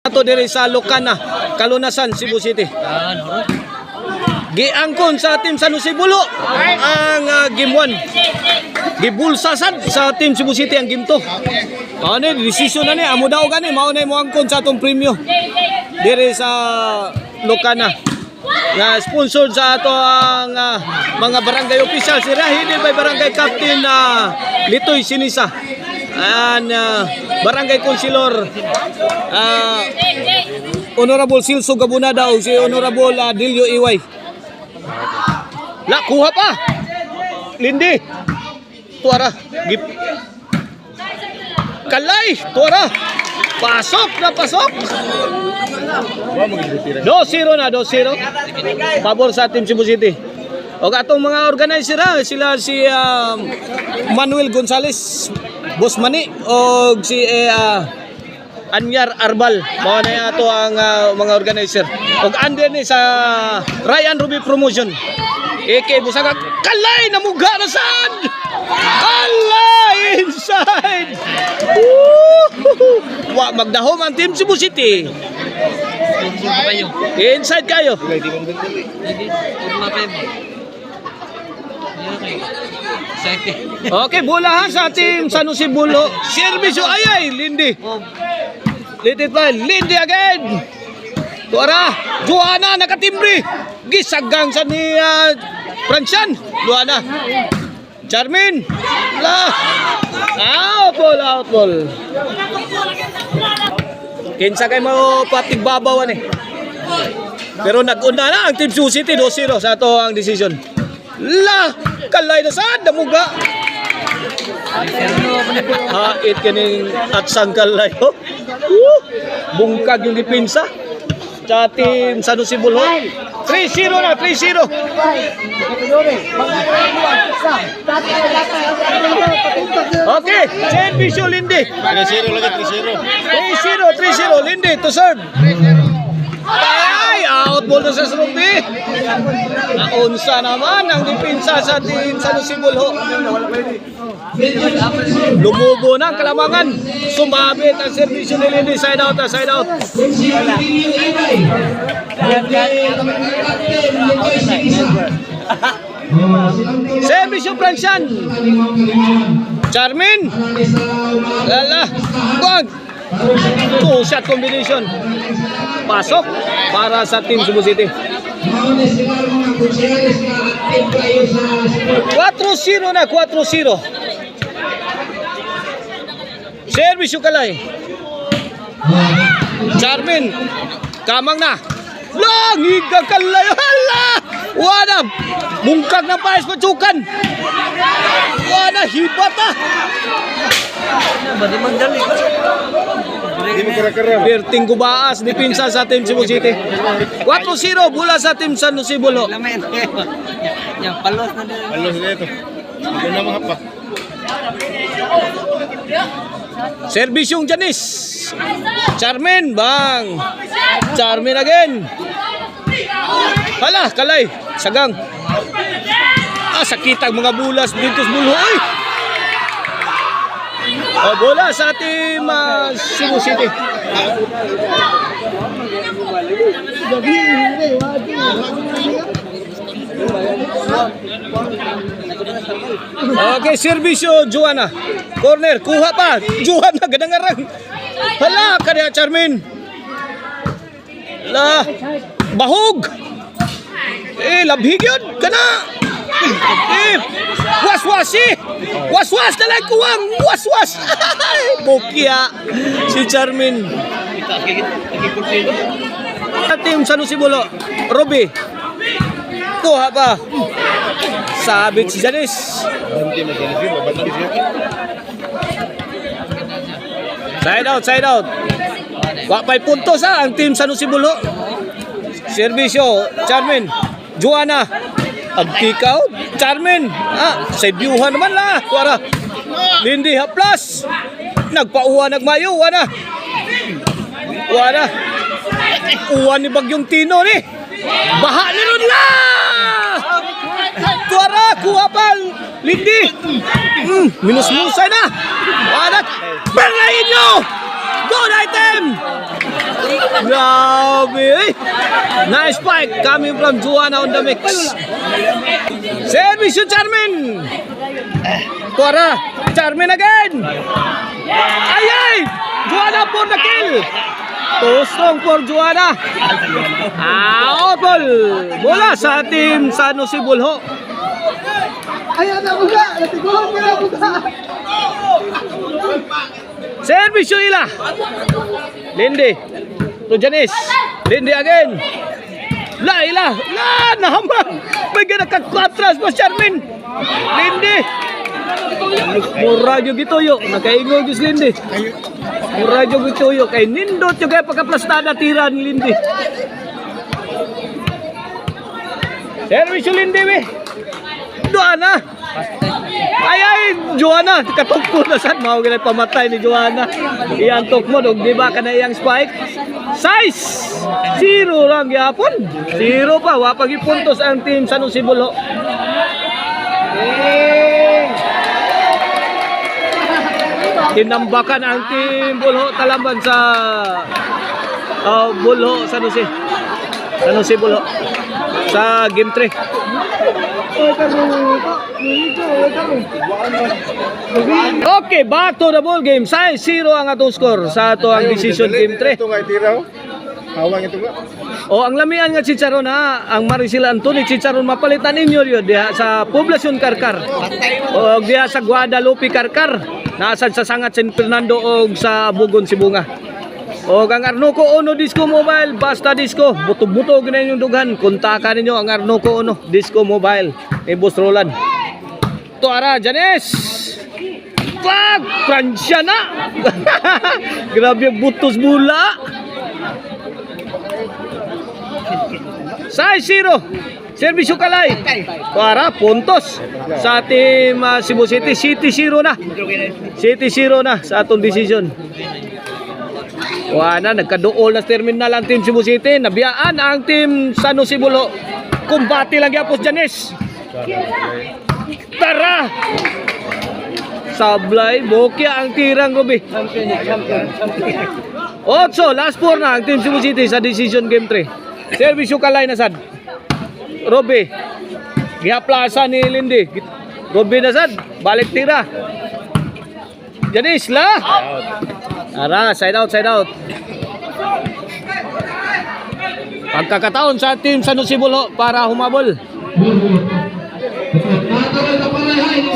Ato diri sa Lucana, Kalunasan, Cebu City. Giangkon sa team San Jose Bulo ang game 1. Gibulsasan sa team Cebu City ang game 2. Ano decision na ni amo daw gani mao na mo angkon sa atong premyo diri sa Lucana. Nga sponsored sa ato ang mga barangay official si Rahidil by barangay captain Litoy Sinisa and barangay councilor Honorable Silso Gabunada o si Honorable Dilio Iway. La kuha pa Lindy tuara gip kalay tuara pasok na pasok 2-0 na 2-0 pabor sa team Cebu City. O atong mga organizer sila si Manuel Gonzales Boss Mani o si Anyar Arbal mao na ato ang mga organizer. Og anden ni sa Ryan Ruby Promotion AK Busaga kalay namuga na sad kalay inside wa magdahom ang team Cebu City inside kayo okay bola sa team San Jose Bulo servisyo ayay Lindy litit pa Lindy again tuara Juana nakatimbre gisagang sa ni Francian Juana Charmin la out ball kinsa kay mo patigbabawan pero nag-una na ang team Cebu City 2-0 sa ato ang decision la kalay na sad damuga hait kaning at sangkalay bungkag yung dipinsa sa team San Jose Bulo 3-0 na 3-0 okay servicio Lindy 3-0 lagi 3-0 Lindy to serve ay out ball na sa Srupi naunsa naman ang dipinsa sa team San Jose Bulo lumubo na ang kalamangan sumabit ang servisyo ni Lindy side out servisyo Francian Charmin lala bag 2-shot combination pasok para sa team Cebu City 4-0 na 4-0 servisyo kalay Charmin kamang na langigang kalay hala wala bungkag na paes patsukan wala hibat Berting Gubaas dipinsa sa team Cebu City 4-0 bola sa team San Jose Bulo yang palos na dito ito na mga pa servisyong Janis Charmin bang Charmin again hala kalay sagang sakitang mga bulas dito sa Bulo bola sa team Cebu City okay servisyo Juana corner kuha pa Juana gadangarang hala kaya Charmin la bahog labhig yun kana waswas na lang kuwang waswas bukya si Charmin team San Jose Bulo Ruby kuha pa sabit si Janis side out wapay puntos ang team San Jose Bulo servisyo Charmin Juana agtikaw Charmin sa byuhan naman la kuara Lindy haplas nagpauwa nagmayo wala uwan ni Bagyong Tino ni baha ni ron la tuara kuha pa Lindy minus-musay na wala Bernaino good item Grabe eh. Nice spike coming from Joanna on the mix. Service to Charmin. Tuara. Charmin again. Ay! Joanna for the kill. Too strong for Joanna. Out ball. Bola sa team San Jose Bulho. Ayan na buka! Natiguhan mo na buka! Service yung ila. Lindy. To Janice. Lindy again. La ila. La nahamang. May ganakakatras pa Charmin. Lindy. Mura yung gituyo. Nakaingo yung Lindy. Mura yung gituyo. Kay nindot yung kaya pagkaplastada tira ni Lindy. Service yung Lindy we. Joanna. Ay, Joanna, katugpo na sad mao ginay pamatay ni Joanna. Iantok mo dog di ba kana iyang spike? Size 0 lang gyapon. 0 pa wa pagipuntos ang team San Jose Bulho. Tinambakan ang team Bulho Talamban sa Bulho San Jose. San Jose Bulho sa game 3. Okay, back to the ball game. Size 0 ang atong score sa ato ang decision game 3. Ito nga tira. Hawang ito nga. O ang lamian nga Chicharon ha, ang Maricel Anthony Chicharon mapalitan ninyo yun diha sa Poblacion Karkar. O diha sa Guadalupe Karkar. Nasad sa Sangat San Fernando o sa Bugon Sibunga. O ang Arnoco Ono Disco Mobile, basta disco, buto-buto gina yung dughan. Kontakan ninyo ang Arnoco Ono Disco Mobile ni Boss Roland. Tuara Janice. Pag Pransya na. Grabe butos bula. Size 0. Servisyo Kalay. Tuara puntos sa team Cebu City. City 0 na. City 0 na sa atong decision. Wala, nagkaduol na terminal ang team Cebu City. Nabiyaan ang team San Jose Bulho. Kumbati lang yapos Janice. Tara! Sablay, bokya ang tirang Ruby. 8, last 4 na ang team Cebu City sa decision game 3. Servisyo Kalay na sad. Ruby. Gihaplasan ni Lindy. Ruby na sad. Balik tira. Janice la. Ara, side out, side out. Pagkakataon sa team San Jose Bulho para humabol.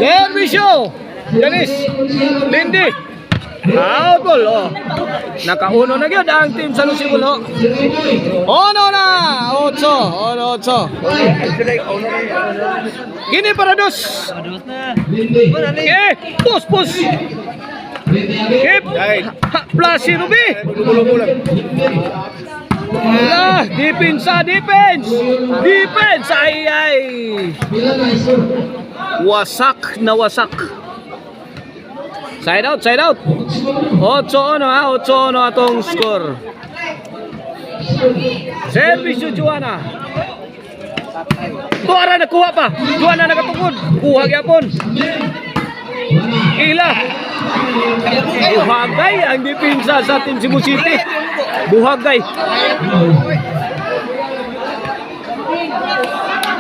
Servisyo. Janice. Lindy. Out ball. Oh. Nakauno na gyud ang team San Jose Bulho. Ono na. 8. Ono 8. Gini para dos. Okay. Pus. Kip. Plus si Ruby. Lah, defense. Ay. Wasak na wasak. Side out. 8 ono ha, 8 ono atong score. Service to Joanna. Tuara nakuha pa. Joanna nakatungod. Kuha gyapon. Ila. Buhagay ang depensa sa team Cebu City. Buhagay.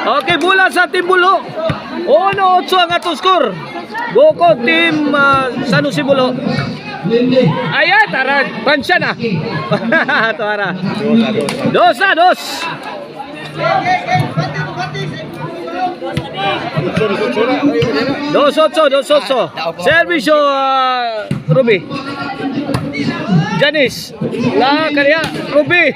Okay, bola sa team Bulho. Ono 8 ang atong score. Boko team San Jose Bulho. Ayan, tara, pansya na. Tara. 2-2. 2-8. Servisyo Ruby. Janice. La kaya Ruby.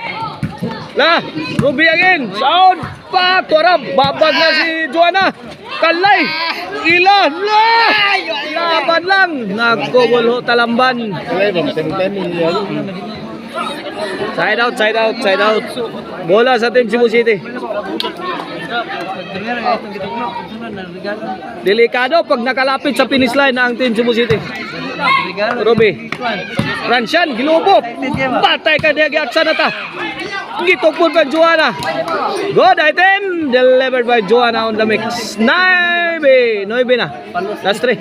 La Ruby again. Sound pa Tora babag na si Joanna. Kalay. Ila. La. Laban lang. Nagkobolo Talamban. Side out. Bola sa team Cebu City. Delikado pag nakalapit sa finish line ang team Cebu City. Ruby. Ransyan, gilubot. Patay ka diya giaksa na ta. Gitupod pa Joanna. Good item. Delivered by Joanna on the mix. 9 na. Last 3.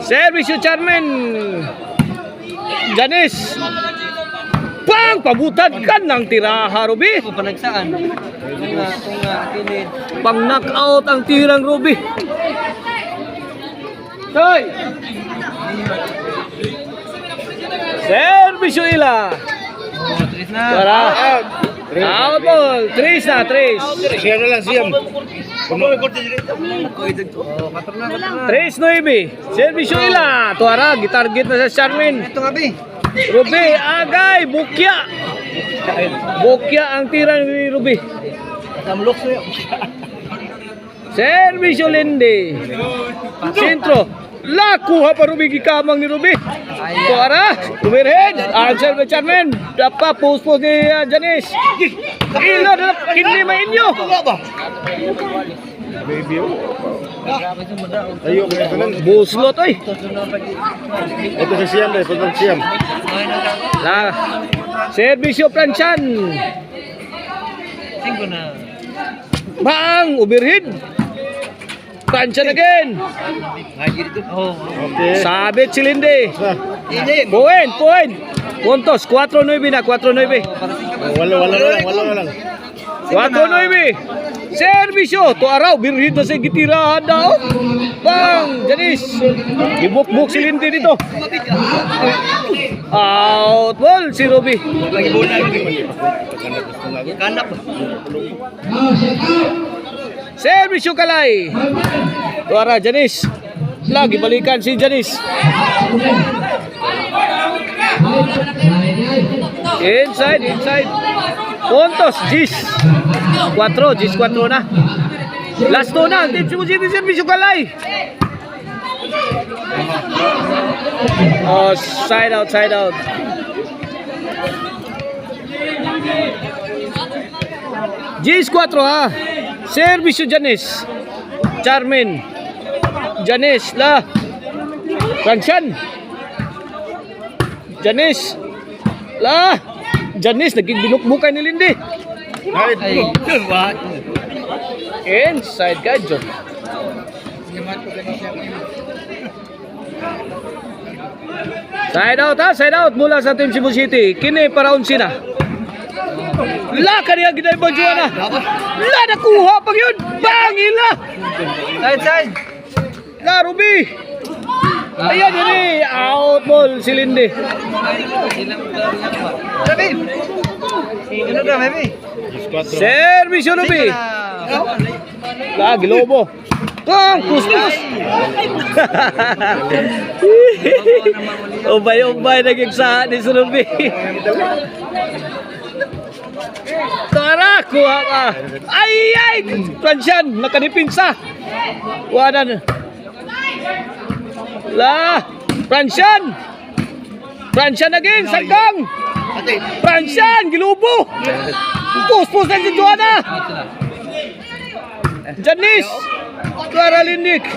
Service yung Charmin. Janice. Pang pabutan ka ng tiraha, Ruby. Panagsaan. Kung kinid. Pang knockout ang tirang Ruby. Hoy! Service yung ila. Tris na. Tara. Out ball. Trace na, trace. Siya na lang siyam. Trace 9. Service yung ila. Tuara, gitarget na sa Charmin. Ito nga, Bi. Ruby, agay, bukya. Bukya ang tirang ni Ruby. Tamlok sa'yo. Service yung Lindy. Sentro. La, kuha pa Ruby, gikamang ni Ruby. Tuara, overhead. Answer by Charmin. Dapa, post ni Janice. Ilo, hindi mainyo. Baby, Ayo, kaya tanan. Buslot, oy. Ito sa siyam, dahil pagkang siyam. La, service yung Pranchan. Singko na. Bang, overhead. Pranchan again. Okay. Sabit si Lindy. Ini. Point. Puntos, 4-9 na, 4-9. Wala na lang. 4-9. Servisyo, to araw, birhid na sa gitirahan daw. Bang, Janice. Ibuk-buk si Lindy dito. Out ball si Ruby. Lagi bola. Kanap. Servisyo Kalay. To araw, Janice. Lagi balikan si Janice. Inside. Puntos, Gis. 4 na. Last 2 na. Team Cebu City, Servisyo Kalay. Oh, side out. Gis 4 ha. Servisyo Janice. Charmin. Janice la. Fransyan. Janice. La. Janice naging binukbukan ni Lindy. Inside ka, John. Side out mula sa Team Cebu City. Kini para unsina. La kaniya ginay ba Joanna? La nakuha pag yun. Bang ila. Side. La Ruby. Ayan yun out ball si Lindy. Sabi. Ano ka, baby? Service yun Ruby. Lagi lobo. Kang kuskus. Ubay nagigsahan ni Ruby. Tara, kuha ka. Ay! Pransyan, nakanipinsa. Wanan. La, Pransyan again, sangkang. Pransyan, gilubo. Pus na si Joanna. Janice. Clara Lindik.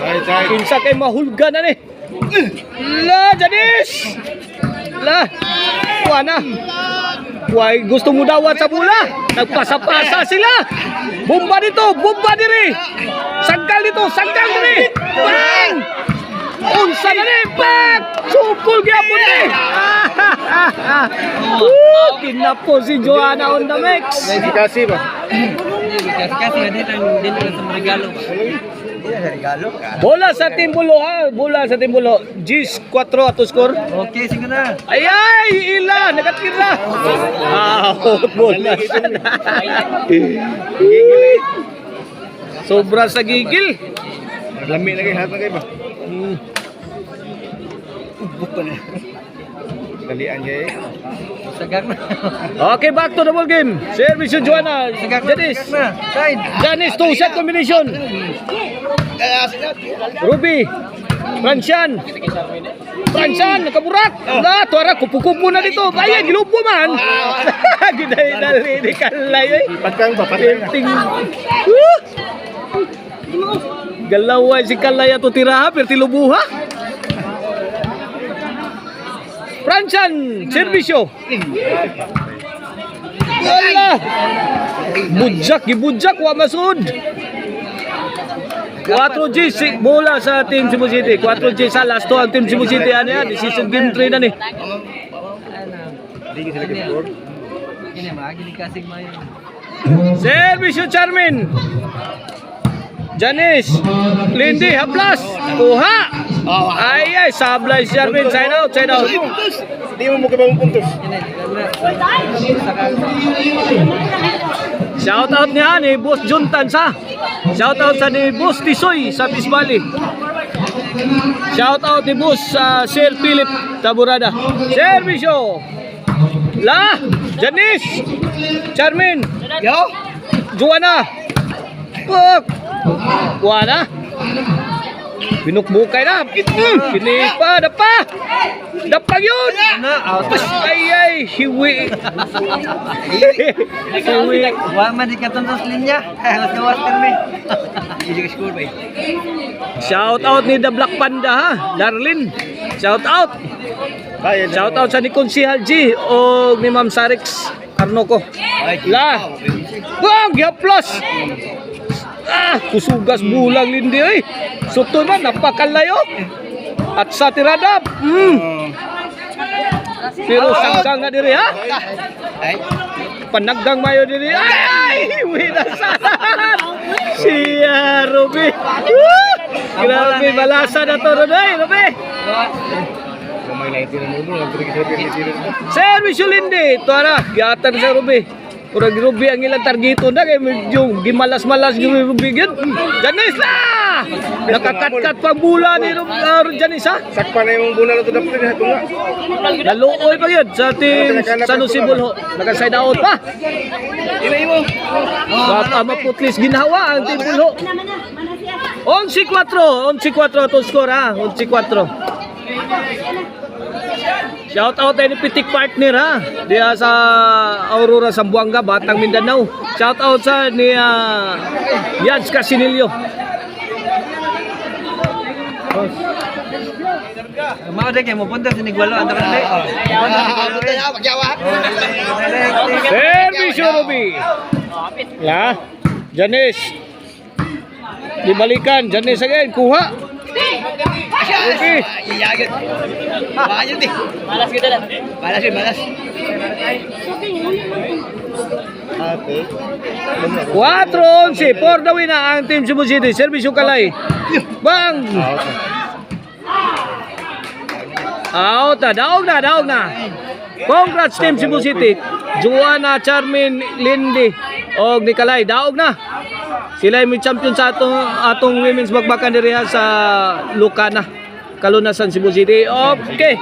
Kinsa kay mahulga na ni. La, Janice. La, Joanna. Why gusto mo dawat sa bola? Nagpasa-pasa sila. Bomba dito, bomba diri. Sangkal dito, sangkal diri. Bang! Unsa na ni, bang! Sukol gyapon ni. Kinapo si Joanna on the mix. Kasi ba? Kasi dito sa regalo ba? Regalo ka. Bola sa Team Bulo ha, bola sa Team Bulo. Gis 4 ato score. Okay, sige na. Ay, ila, nakatira. Bola sana. Sobra sa gigil. Lami lagi hat lagi ba? Bukan na. Dalian kay. Sagak na. Okay, back to the ball game. Service yung Joanna. Janice. Side. Janice, 2-shot combination. Ruby. Pransyan, nakaburak. La, tuara, kupu-kupu na dito. Kaya, gilupo man. Ginay-dali ni Kalay. Patang ba? Ting. Galaway si Kalay ato tiraha, pero tilubuha. Pransyan, servisyo. Wala. Gibudjak, wa masud. 4G bola sa Team Cebu City. 4G sa last to ang Team Cebu City. Ano yan? Decision game 3 na ni. Ini maagi kasig mayo. Servisyo Charmin. Janice. Lindy haplas. Kuha. Ay sablay si Charmin. Side out, side out. Hindi mo magkabang puntos. Shout out niya ni Boss Jun Tansa. Shout out sa ni Boss Tisoy sa Bisbali. Shout out ni Boss Sel Philip Taburada. Servisyo. La, Janice, Charmin, Yo! Juana. Puk. Juana. Binukbukay na. Kinipa, dapa. Dapa yun. Ay, hiwi. Hiwi. Wa man di katuntos linya. Mas gawas kami. Hindi ka score ba? Shout out ni The Black Panda ha, Darlin. Shout out. Shout out sa ni Konsihal G o ni Ma'am Sarix Arnoco. La. Bang, ya plus. Kusugas bulang lindi ay. Suto man napakalayo. At sa tirada. Pero sanggang nga diri ha. Panaggang mayo diri. Ay, winasan. Siya Ruby. Grabe balasa na to Ruby. Servisyo Lindi. Ito na. Giyatan sa Ruby. Kurang Ruby ang ilang targito na. Kaya medyo gimalas-malas yung Ruby yun. Janice na! Nakakat-kat pang bula ni Janice ha. Sakpa na yung buna na ito dapat rin. Naluoy pa yun sa team San Jose Bulho. Naka-side out pa. Maputlis ginawa ang team Bulho. 11-4. 11-4 itong score ha. 11-4. Shout out ni Pitik partner ha. Diya sa Aurora Zamboanga, Batang Mindanao. Shout out sa ni Yads Casinillo. Mao de kay mo punta sa Nigwalo ang takante. Servisyo Ruby. La. Janice. Dibalikan. Janice again. Kuha. Okay. Iyagit. Bayo di. Malas kita dah. Malas yun, malas. Ate. 4-11 for the win na ang Team Cebu City. Servisyo Kalay. Bang! Out na, daog na. Congrats Team Cebu City. Juana, Charmin, Lindy o Nicolay, daog na. Sila ay may champion sa atong women's bagbakan diri sa Lucana, Kalunasan, Cebu City. Okay.